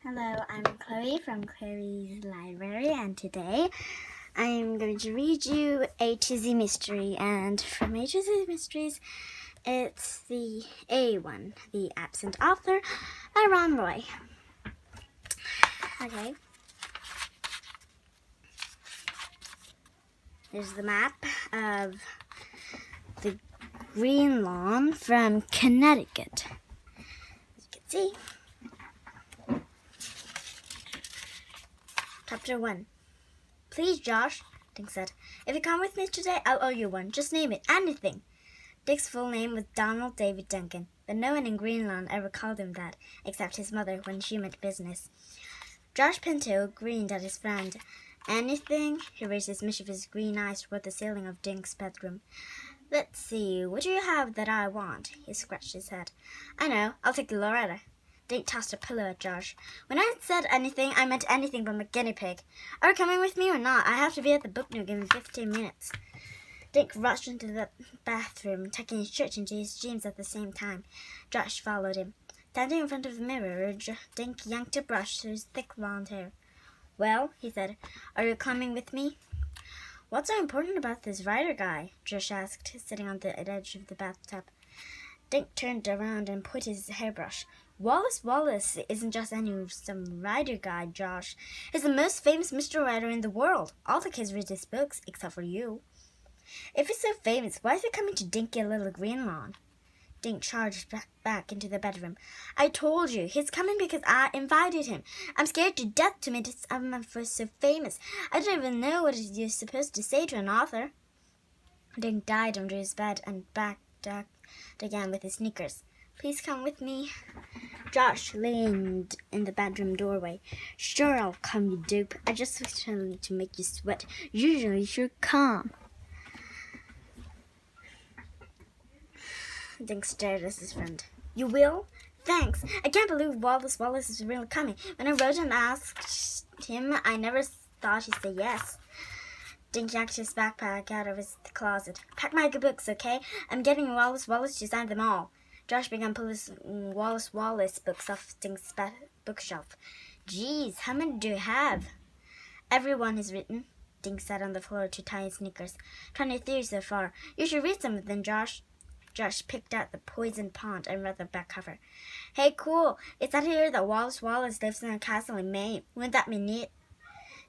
Hello, I'm Chloe from Chloe's Library, and today I'm going to read you A to Z Mystery. And from A to Z Mysteries, it's the A one, The Absent Author by Ron Roy. Okay. There's the map of the Green Lawn from Connecticut. As you can see. Chapter 1. Please, Josh, Dick said. If you come with me today, I'll owe you one. Just name it. Anything. Dick's full name was Donald David Duncan, but no one in Greenland ever called him that, except his mother when she meant business. Josh Pinto grinned at his friend. Anything? He raised his mischievous green eyes toward the ceiling of Dick's bedroom. Let's see, what do you have that I want? He scratched his head. I know, I'll take Loretta. Dick tossed a pillow at Josh. When I said anything, I meant anything but my guinea pig. Are you coming with me or not? I have to be at the book nook in 15 minutes. Dick rushed into the bathroom, tucking his shirt into his jeans at the same time. Josh followed him. Standing in front of the mirror, Dick yanked a brush through his thick blonde hair. Well, he said, are you coming with me? What's so important about this writer guy? Josh asked, sitting on the edge of the bathtub. Dick turned around and put his hairbrush. Wallace isn't just some writer guy, Josh. He's the most famous mystery writer in the world. All the kids read his books, except for you. If he's so famous, why is he coming to dinky little Green Lawn? Dink charged back into the bedroom. I told you, he's coming because I invited him. I'm scared to death to meet someone so famous. I don't even know what you're supposed to say to an author. Dink dived under his bed and backed again with his sneakers. Please come with me. Josh leaned in the bedroom doorway. Sure, I'll come, you dupe. I just wanted to make you sweat. Usually you're calm. Dink stared at his friend. You will? Thanks. I can't believe Wallace is really coming. When I wrote and asked him, I never thought he'd say yes. Dink yanked his backpack out of his closet. Pack my good books, okay? I'm getting Wallace to sign them all. Josh began pulling Wallace books off Dink's bookshelf. Geez, how many do you have? Everyone is written. Dink sat on the floor to tie his sneakers. 23 so far. You should read some of them, Josh. Josh picked out the Poisoned Pond and read the back cover. Hey, cool. It's out here that Wallace lives in a castle in Maine. Wouldn't that be neat?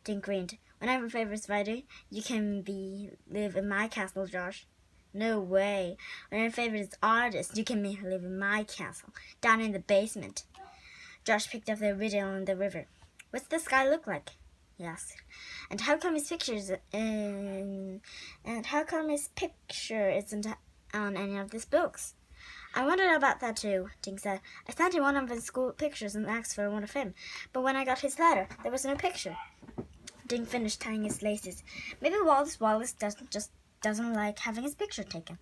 Dink grinned. When I'm a favorite writer, you can live in my castle, Josh. No way. When I'm a favorite artist, you can live in my castle, down in the basement. Josh picked up the riddle on the river. What's the sky look like? He asked. And how come his picture isn't on any of these books? I wondered about that too, Dink said. I sent him one of his school pictures and asked for one of him, but when I got his letter, there was no picture. Dink finished tying his laces. Maybe Wallace doesn't like having his picture taken.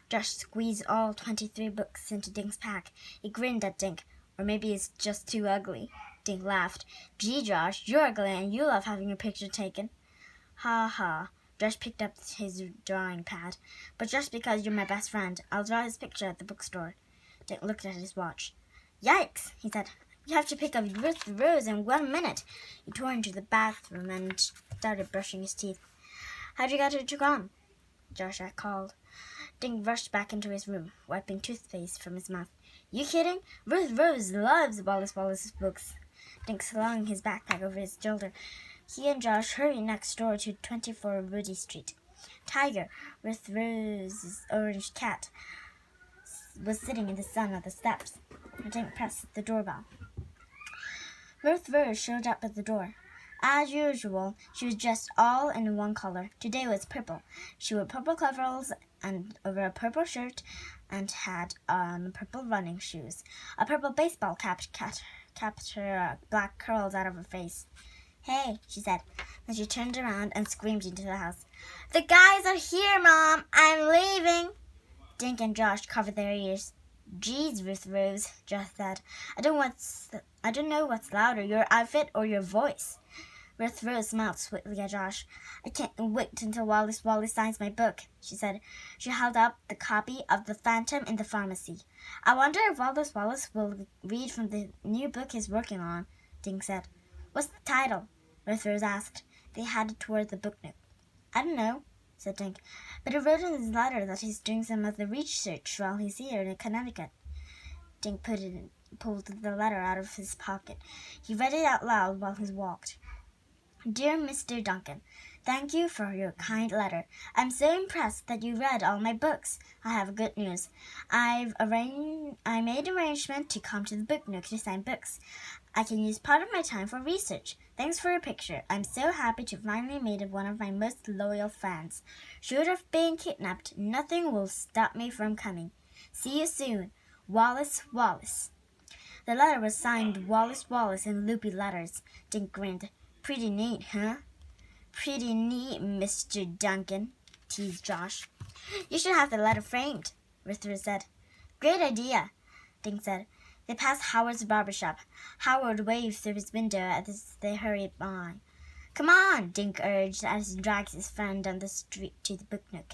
Josh squeezed all 23 books into Dink's pack. He grinned at Dink. Or maybe he's just too ugly. Dink laughed. Gee, Josh, you're ugly and you love having your picture taken. Ha ha. Josh picked up his drawing pad. But just because you're my best friend, I'll draw his picture at the bookstore. Dink looked at his watch. Yikes, he said. You have to pick up Ruth Rose in 1 minute. He tore into the bathroom and started brushing his teeth. How'd you get her to come? Josh called. Dink rushed back into his room, wiping toothpaste from his mouth. You kidding? Ruth Rose loves Wallace's books. Dink slung his backpack over his shoulder. He and Josh hurried next door to 24 Rudy Street. Tiger, Ruth Rose's orange cat, was sitting in the sun on the steps. Dink pressed the doorbell. Ruth Rose showed up at the door. As usual, she was dressed all in one color. Today was purple. She wore purple coveralls and over a purple shirt and had on purple running shoes. A purple baseball cap kept her black curls out of her face. Hey, she said. Then she turned around and screamed into the house. The guys are here, Mom. I'm leaving. Dink and Josh covered their ears. Geez, Ruth Rose, Josh said. I don't know what's louder, your outfit or your voice. Ruth Rose smiled sweetly at Josh. I can't wait until Wallace signs my book, she said. She held up the copy of The Phantom in the Pharmacy. I wonder if Wallace will read from the new book he's working on. Dink said. What's the title? Ruth Rose asked. They headed toward the book nook. I don't know, said Dink, but he wrote in his letter that he's doing some of the research while he's here in Connecticut. Dink pulled the letter out of his pocket. He read it out loud while he walked. Dear Mr. Duncan, thank you for your kind letter. I'm so impressed that you read all my books. I have good news. I made arrangement to come to the book nook to sign books. I can use part of my time for research. Thanks for your picture. I'm so happy to finally meet one of my most loyal fans. Short of being kidnapped, nothing will stop me from coming. See you soon. Wallace Wallace. The letter was signed Wallace Wallace in loopy letters. Dink grinned. Pretty neat, huh? Pretty neat, Mr. Duncan, teased Josh. You should have the letter framed, Ruth said. Great idea, Dink said. They passed Howard's barber shop. Howard waved through his window as they hurried by. Come on, Dink urged as he dragged his friend down the street to the book nook.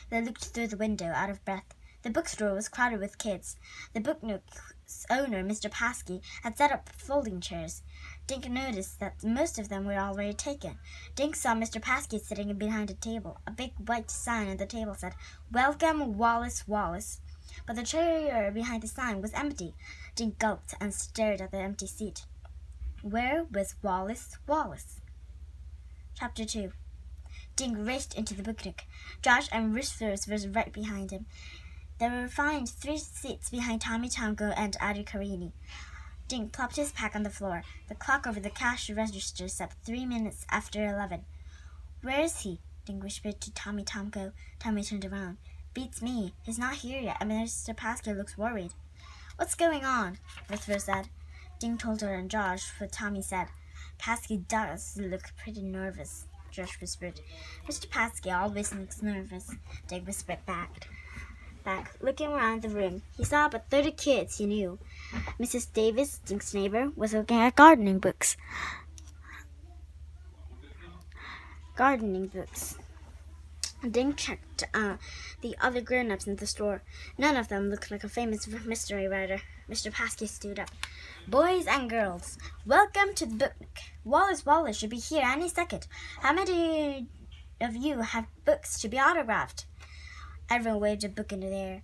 They looked through the window, out of breath. The bookstore was crowded with kids. The book nook's owner, Mr. Paskey, had set up folding chairs. Dink noticed that most of them were already taken. Dink saw Mr. Paskey sitting behind a table. A big white sign on the table said, Welcome, Wallace Wallace. But the chair behind the sign was empty. Dink gulped and stared at the empty seat. Where was Wallace Wallace? Chapter 2. Dink raced into the book nook. Josh and Ruth Rose were right behind him. They were found 3 seats behind Tommy Tonko and Adi Carini. Dink plopped his pack on the floor. The clock over the cash register said 3 minutes after 11. Where is he? Dink whispered to Tommy Tonko. Tommy turned around. Beats me. He's not here yet, and Mr. Paskey looks worried. What's going on? Ruth Rose said. Dink told her and Josh what Tommy said. Paskey does look pretty nervous, Josh whispered. Mr. Paskey always looks nervous, Dink whispered back. Looking around the room, he saw about 30 kids he knew. Mrs. Davis, Dink's neighbor, was looking at gardening books. Dink checked the other grown-ups in the store. None of them looked like a famous mystery writer. Mr. Paskey stood up. Boys and girls, welcome to the book nook. Wallace Wallace should be here any second. How many of you have books to be autographed? Everyone waved a book into the air.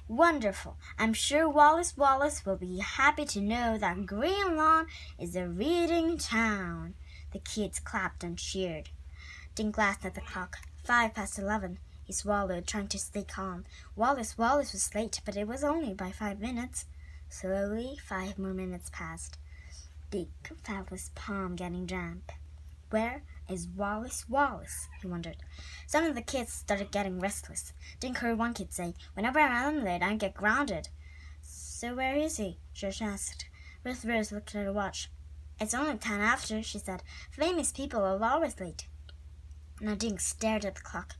Wonderful. I'm sure Wallace Wallace will be happy to know that Green Lawn is a reading town. The kids clapped and cheered. Dink glanced at the clock. 11:05. He swallowed, trying to stay calm. Wallace Wallace was late, but it was only by 5 minutes. Slowly, 5 more minutes passed. Dink felt his palm getting damp. Where is Wallace Wallace? He wondered. Some of the kids started getting restless. Dink heard one kid say, Whenever I'm late, I get grounded. So where is he? Josh asked. Ruth Rose looked at her watch. It's only 10 after, she said. Famous people are always late. Now Dink stared at the clock.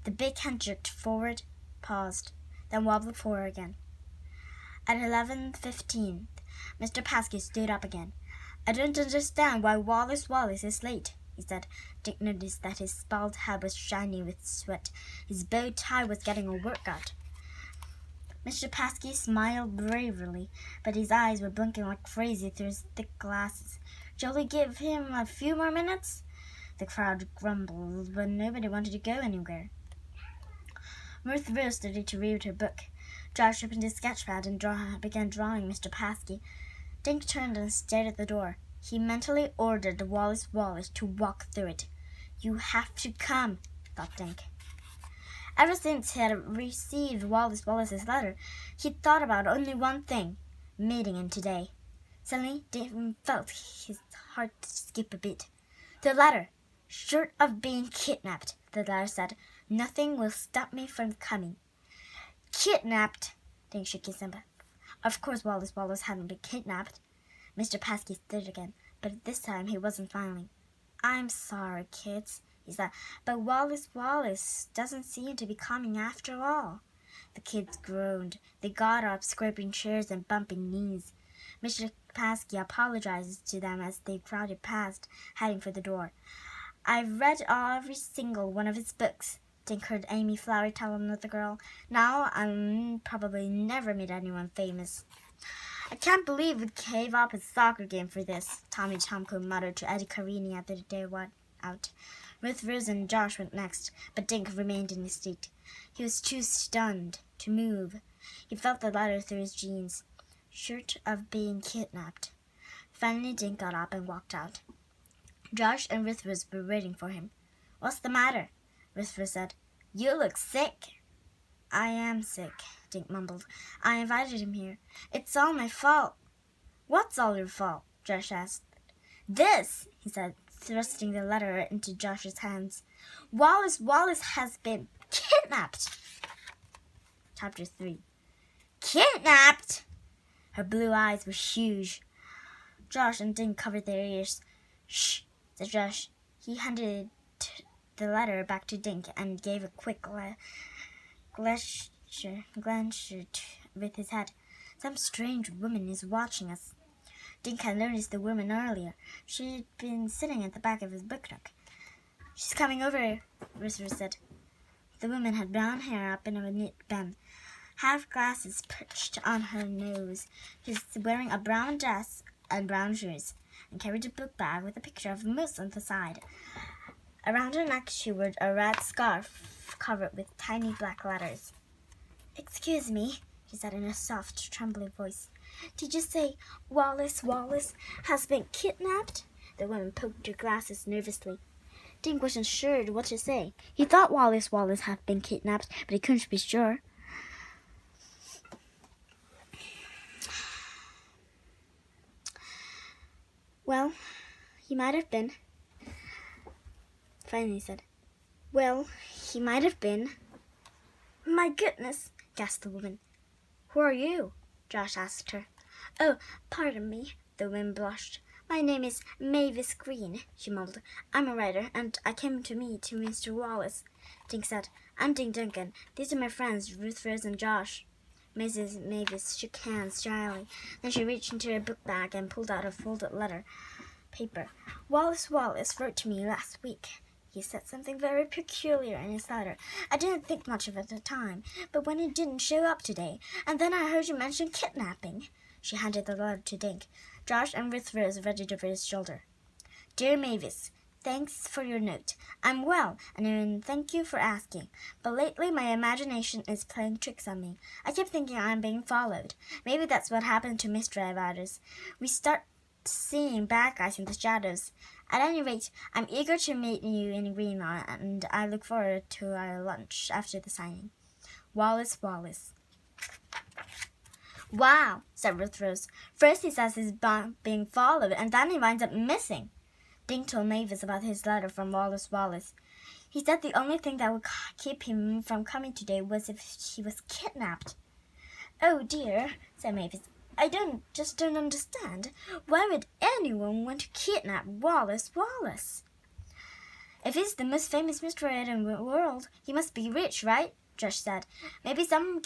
The big hand jerked forward, paused, then wobbled forward again. At 11:15, Mr. Paskey stood up again. I don't understand why Wallace Wallace is late, he said. Dink noticed that his bald head was shiny with sweat. His bow tie was getting a workout. Mr. Paskey smiled bravely, but his eyes were blinking like crazy through his thick glasses. Shall we give him a few more minutes? The crowd grumbled, but nobody wanted to go anywhere. Ruth Rose started to read her book. Josh opened his sketchpad and began drawing Mr. Paskey. Dink turned and stared at the door. He mentally ordered Wallace Wallace to walk through it. You have to come, thought Dink. Ever since he had received Wallace Wallace's letter, he'd thought about only one thing, meeting him today. Suddenly, Dink felt his heart skip a beat. The letter. Short of being kidnapped, the letter said. Nothing will stop me from coming. Kidnapped? Dink shook his head. Of course Wallace Wallace hadn't been kidnapped. Mr. Paskey stared again, but this time he wasn't smiling. I'm sorry, kids, he said, but Wallace Wallace doesn't seem to be coming after all. The kids groaned. They got up, scraping chairs and bumping knees. Mr. Paskey apologized to them as they crowded past, heading for the door. I've read every single one of his books, Dink heard Amy Flower tell another girl. Now I'll probably never meet anyone famous. I can't believe we gave up a soccer game for this, Tommy Tomko muttered to Eddie Carini after the day went out. Ruth, Rose, and Josh went next, but Dink remained in his seat. He was too stunned to move. He felt the letter through his jeans, shirt of being kidnapped. Finally, Dink got up and walked out. Josh and Ruth Rose were waiting for him. "What's the matter?" Ruth Rose said. "You look sick." "I am sick," Dink mumbled. "I invited him here. It's all my fault." "What's all your fault?" Josh asked. "This," he said, thrusting the letter into Josh's hands. "Wallace has been kidnapped." Chapter 3. Kidnapped? Her blue eyes were huge. Josh and Dink covered their ears. "Shh," said Josh. He handed the letter back to Dink and gave a quick glance with his head. "Some strange woman is watching us." Dink had noticed the woman earlier. She'd been sitting at the back of his book nook. "She's coming over," Ruth said. The woman had brown hair up in a neat bun, half glasses perched on her nose. She's wearing a brown dress and brown shoes, and carried a book bag with a picture of a moose on the side. Around her neck she wore a red scarf covered with tiny black letters. "Excuse me," she said in a soft, trembling voice. "Did you say Wallace has been kidnapped?" The woman poked her glasses nervously. Dink wasn't sure what to say. He thought Wallace had been kidnapped, but he couldn't be sure. "Well, he might have been," finally he said. "Well, he might have been." "My goodness," gasped the woman. "Who are you?" Josh asked her. "Oh, pardon me," the woman blushed. "My name is Mavis Green," she mumbled. "I'm a writer, and I came to meet Mr. Wallace." Dink said, "I'm Dink Duncan. These are my friends, Ruth, Rose, and Josh." Mrs. Mavis shook hands shyly. Then she reached into her book bag and pulled out a folded letter paper. Wallace wrote to me last week. He said something very peculiar in his letter. I didn't think much of it at the time, but when he didn't show up today, and then I heard you mention kidnapping." She handed the letter to Dink. Josh and Ruth Rose read it over his shoulder. "Dear Mavis, thanks for your note. I'm well, and thank you for asking. But lately my imagination is playing tricks on me. I keep thinking I'm being followed. Maybe that's what happened to mystery writers. We start seeing bad guys in the shadows. At any rate, I'm eager to meet you in Greenlawn, and I look forward to our lunch after the signing. Wallace." "Wow," said Ruth Rose. "First he says he's being followed, and then he winds up missing." Dink told Mavis about his letter from Wallace. "He said the only thing that would keep him from coming today was if he was kidnapped." "Oh dear," said Mavis. "I just don't understand. Why would anyone want to kidnap Wallace?" "If he's the most famous mystery writer in the world, he must be rich, right?" Josh said. "Maybe someone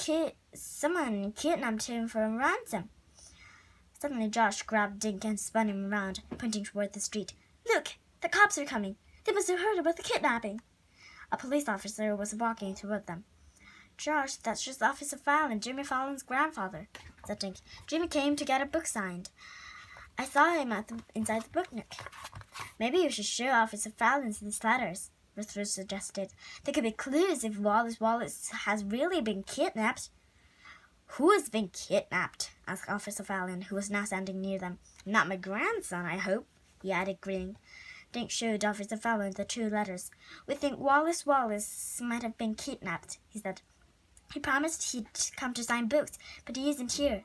kidnapped him for a ransom." Suddenly Josh grabbed Dink and spun him around, pointing toward the street. "Look, the cops are coming. They must have heard about the kidnapping." A police officer was walking toward them. "Josh, that's just Officer Fallon, Jimmy Fallon's grandfather," said Dink. "Jimmy came to get a book signed. I saw him inside the book nook." "Maybe you should show Officer Fallon these letters," Ruth Rose suggested. "There could be clues if Wallace has really been kidnapped." "Who has been kidnapped?" asked Officer Fallon, who was now standing near them. "Not my grandson, I hope," he added, grinning. Dink showed Officer Fallon the 2 letters. "We think Wallace might have been kidnapped," he said. "He promised he'd come to sign books, but he isn't here."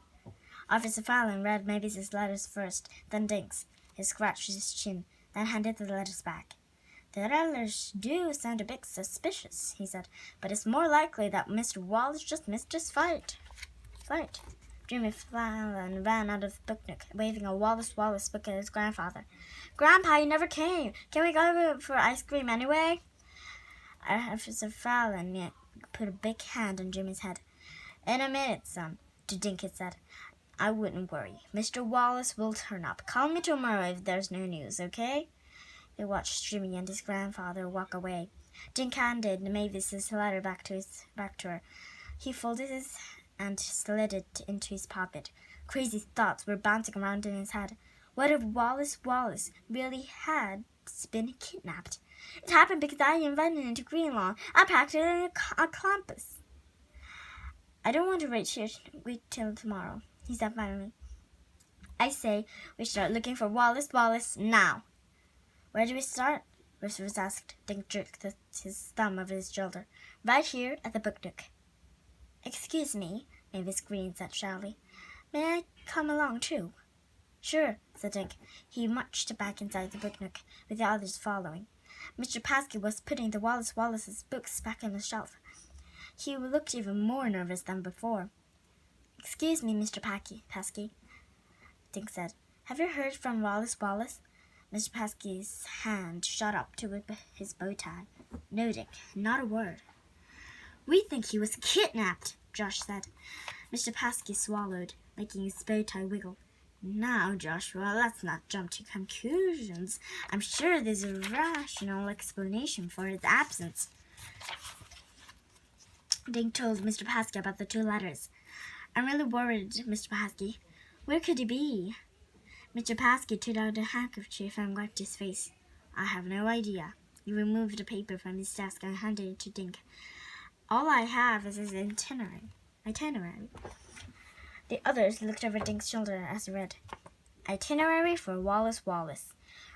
Officer Fallon read Mavis's letters first, then Dink's. He scratched his chin, then handed the letters back. "The letters do sound a bit suspicious," he said, "but it's more likely that Mr. Wallace just missed his flight." Jimmy Fallon ran out of the book nook, waving a Wallace book at his grandfather. "Grandpa, you never came. Can we go for ice cream anyway?" Officer Fallon put a big hand on Jimmy's head. "In a minute, son," to Dink had said. "I wouldn't worry. Mr. Wallace will turn up. Call me tomorrow if there's no news, okay?" They watched Jimmy and his grandfather walk away. Dink handed Mavis's letter back to her. He folded it and slid it into his pocket. Crazy thoughts were bouncing around in his head. What if Wallace really had been kidnapped? It happened because I invited him to Greenlawn. I packed it in a compass. I don't want to wait till tomorrow, he said finally. I say we start looking for Wallace now. Where do we start? Rivers asked. Dink jerked his thumb over his shoulder. Right here at the book nook. Excuse me, Mavis Green said shyly. May I come along too? Sure, said Dink. He marched back inside the book nook, with the others following. Mr. Paskey was putting the Wallace's books back on the shelf. He looked even more nervous than before. Excuse me, Mr. Paskey, Dink said. Have you heard from Wallace? Mr. Paskey's hand shot up to his bow tie. No, Dink, not a word. We think he was kidnapped, Josh said. Mr. Paskey swallowed, making his bow tie wiggle. Now, Joshua, let's not jump to conclusions. I'm sure there's a rational explanation for his absence. Dink told Mr. Paskey about the 2 letters. I'm really worried, Mr. Paskey. Where could he be? Mr. Paskey took out a handkerchief and wiped his face. I have no idea. He removed a paper from his desk and handed it to Dink. All I have is his itinerary. The others looked over Dink's shoulder as he read. Itinerary for Wallace.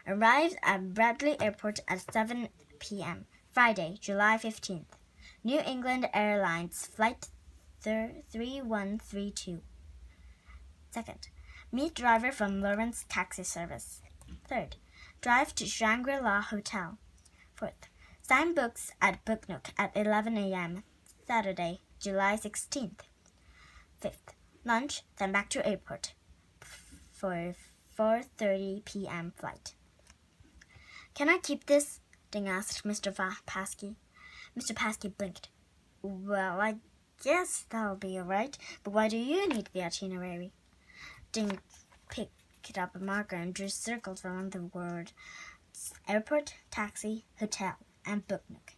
Arrived at Bradley Airport at 7 p.m. Friday, July 15th. New England Airlines Flight 3132. Second, meet driver from Lawrence Taxi Service. Third, drive to Shangri-La Hotel. Fourth, sign books at Book Nook at 11 a.m. Saturday, July 16th. Fifth, lunch, then back to airport for 4:30 p.m. flight. Can I keep this? Dink asked Mr. Paskey. Mr. Paskey blinked. Well, I guess that'll be all right, but why do you need the itinerary? Dink picked up a marker and drew circles around the words airport, taxi, hotel, and Book Nook.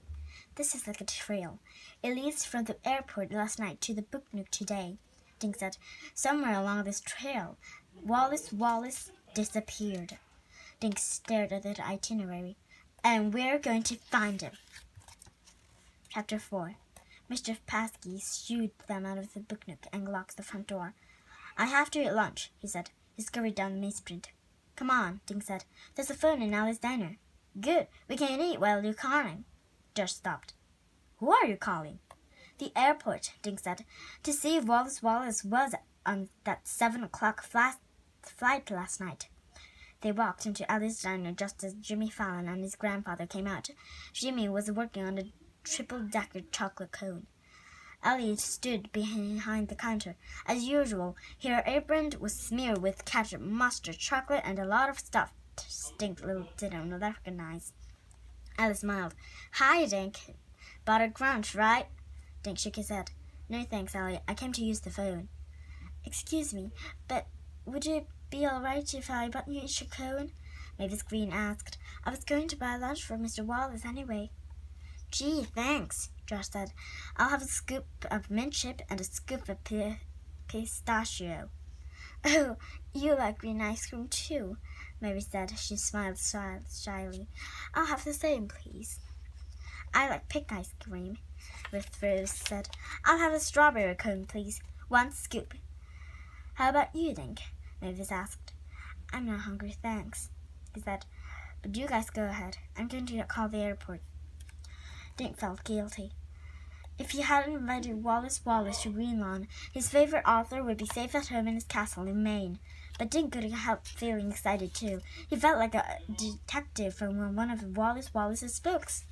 This is like a trail. It leads from the airport last night to the Book Nook today, Dink said. Somewhere along this trail, Wallace disappeared. Dink stared at the itinerary. And we're going to find him. Chapter 4. Mr. Paskey shooed them out of the Book Nook and locked the front door. I have to eat lunch, he said. He scurried down the main street. Come on, Dink said. There's a phone in Alice's diner. Good. We can eat while you're calling. Josh stopped. Who are you calling? The airport, Dink said. To see if Wallace was on that 7 o'clock flight last night. They walked into Alice's diner just as Jimmy Fallon and his grandfather came out. Jimmy was working on a triple-decker chocolate cone. Elliot stood behind the counter. As usual, her apron was smeared with ketchup, mustard, chocolate, and a lot of stuff Dink didn't recognize. Alice smiled. Hi, Dink. Buttered crunch, right? Dink shook his head. No thanks, Elliot. I came to use the phone. Excuse me, but would it be all right if I bought you a cone? Mavis Green asked. I was going to buy lunch for Mr. Wallace anyway. Gee, thanks, Josh said. I'll have a scoop of mint chip and a scoop of pistachio. Oh, you like green ice cream too, Mary said. She smiled shyly. I'll have the same, please. I like pink ice cream, Rose said. I'll have a strawberry cone, please. 1 scoop. How about you, Dink? Mavis asked. I'm not hungry, thanks, he said. But you guys go ahead. I'm going to call the airport. Dink felt guilty. If he hadn't invited Wallace to Greenlawn, his favorite author would be safe at home in his castle in Maine. But Dink couldn't help feeling excited too. He felt like a detective from one of Wallace's books.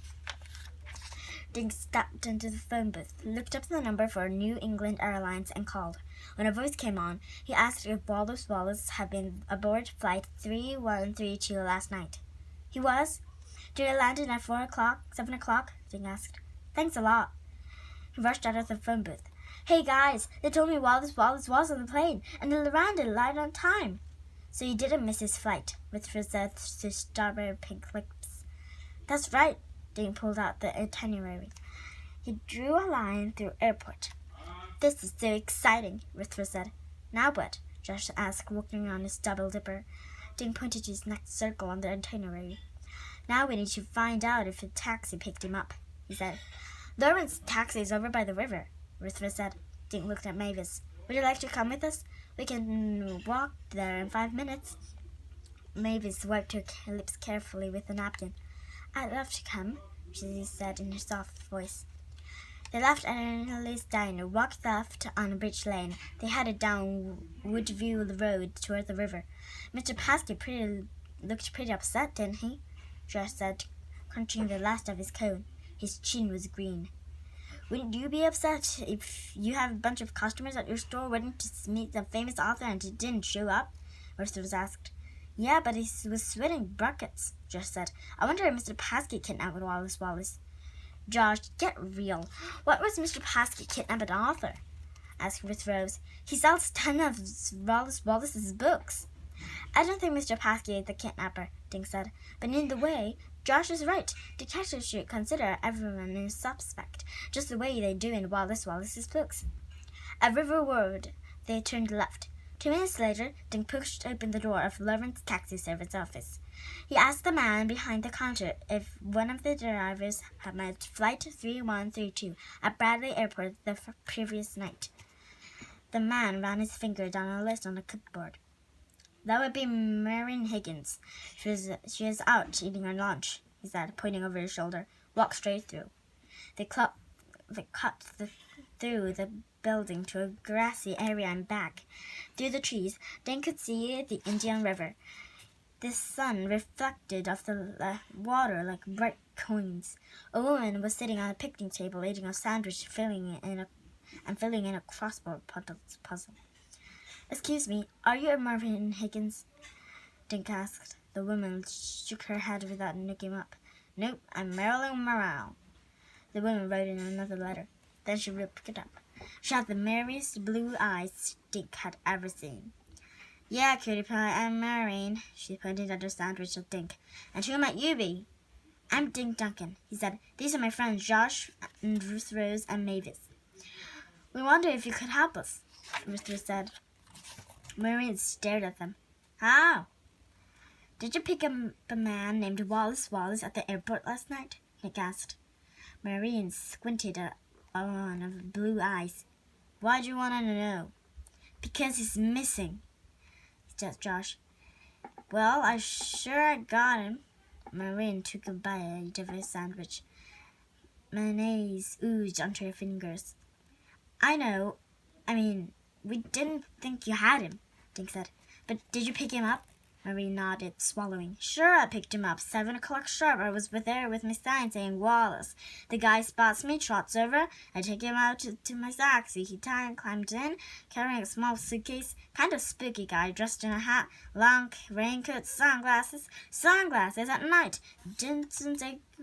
Dink stepped into the phone booth, looked up the number for New England Airlines, and called. When a voice came on, he asked if Wallace had been aboard flight 3132 last night. He was. Did it land in at 7 o'clock? Dink asked. Thanks a lot. He rushed out of the phone booth. Hey guys, they told me Wallace was on the plane, and it landed right on time. So you didn't miss his flight, with Rosette's strawberry pink lips. That's right. Dink pulled out the itinerary. He drew a line through airport. This is so exciting, Rithra said. Now what? Josh asked, working on his double dipper. Dink pointed to his next circle on the itinerary. Now we need to find out if a taxi picked him up, he said. Lauren's taxi is over by the river, Ruthven said. Dink looked at Mavis. Would you like to come with us? We can walk there in 5 minutes. Mavis wiped her lips carefully with a napkin. I'd love to come, she said in her soft voice. They left Annalie's diner, walked left on Bridge Lane. They headed down Woodview Road toward the river. Mr. Paskey looked pretty upset, didn't he? Josh said, crunching the last of his cone. His chin was green. Wouldn't you be upset if you have a bunch of customers at your store waiting to meet the famous author and he didn't show up? Ursula was asked. Yeah, but he was sweating buckets, Josh said. I wonder if Mr. Paskey kidnapped Wallace. Josh, get real. What was Mr. Paskey kidnapped an author? Asked Ruth Rose. He sells 10 of Wallace's books. I don't think Mr. Paskey is the kidnapper, Dink said. But in the way, Josh is right. Detectives should consider everyone a suspect, just the way they do in Wallace's books. At River Road, they turned left. 2 minutes later, Dink pushed open the door of Lauren's taxi service office. He asked the man behind the counter if one of the drivers had met Flight 3132 at Bradley Airport the previous night. The man ran his finger down a list on the clipboard. That would be Marian Higgins. She is out eating her lunch, he said, pointing over his shoulder. Walk straight through. They cut through the building to a grassy area and back. Through the trees, Dink could see the Indian River. The sun reflected off the water like bright coins. A woman was sitting on a picnic table eating a sandwich, filling in a crossword puzzle. Excuse me, are you Marian Higgins? Dink asked. The woman shook her head without looking up. Nope, I'm Marilyn Morale. The woman wrote in another letter. Then she ripped it up. She had the merriest blue eyes Dink had ever seen. Yeah, cutie pie, I'm Marian. She pointed at her sandwich at Dink. And who might you be? I'm Dink Duncan, he said. These are my friends Josh and Ruth Rose and Mavis. We wonder if you could help us, Ruth Rose said. Marian stared at them. How? Did you pick up a man named Wallace at the airport last night? Nick asked. Marian squinted at one of her blue eyes. Why'd you want to know? Because he's missing, said Josh. Well, I got him. Marian took a bite of his sandwich. Mayonnaise oozed onto her fingers. I know. We didn't think you had him, Dink said. But did you pick him up? Marie nodded, swallowing. Sure, I picked him up. 7 o'clock sharp. I was there with my sign saying Wallace. The guy spots me, trots over. I take him out to my taxi. He climbed in, carrying a small suitcase. Kind of spooky guy, dressed in a hat, long raincoat, sunglasses at night. Didn't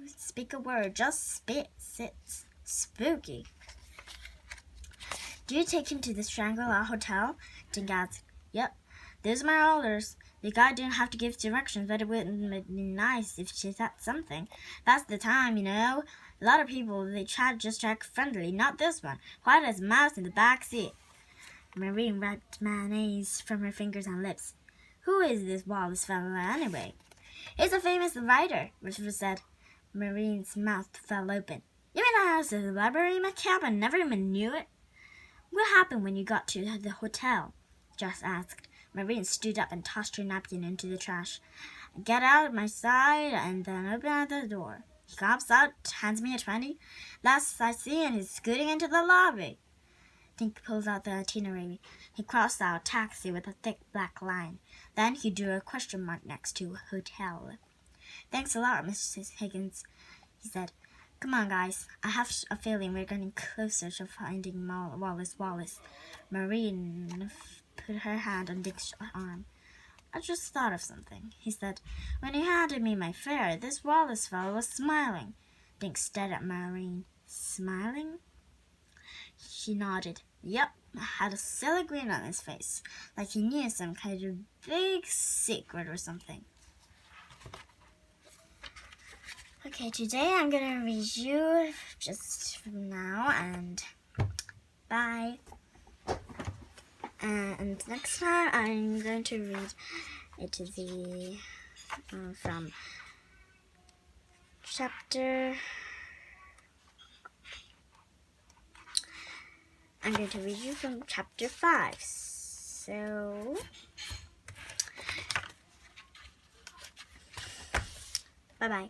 speak a word, just sits. Spooky. Do you take him to the Shangri-La Hotel? Dink asked. Yep. Those are my orders. The guy didn't have to give directions, but it would be nice if she said something. That's the time, you know. A lot of people, they just chat friendly. Not this one. Quiet as a mouse in the back seat. Marie wiped mayonnaise from her fingers and lips. Who is this Wallace fellow anyway? He's a famous writer, Richard said. Marine's mouth fell open. You mean I was at the library in my cab and never even knew it? What happened when you got to the hotel? Josh asked. Marine stood up and tossed her napkin into the trash. I get out of my side and then open the door. He comes out, hands me a 20. Last I see him, he's scooting into the lobby. Dink pulls out the itinerary. He crossed out taxi with a thick black line. Then he drew a question mark next to hotel. Thanks a lot, Mrs. Higgins, he said. Come on, guys. I have a feeling we're getting closer to finding Wallace. Marine put her hand on Dick's arm. I just thought of something, he said. When he handed me my fare, this Wallace fellow was smiling. Dink stared at Marine. Smiling? She nodded. Yep, had a silly grin on his face, like he knew some kind of big secret or something. Okay, today I'm gonna read you just from now and bye. And next time I'm going to read it to the from chapter. I'm going to read you from chapter 5. So, bye-bye.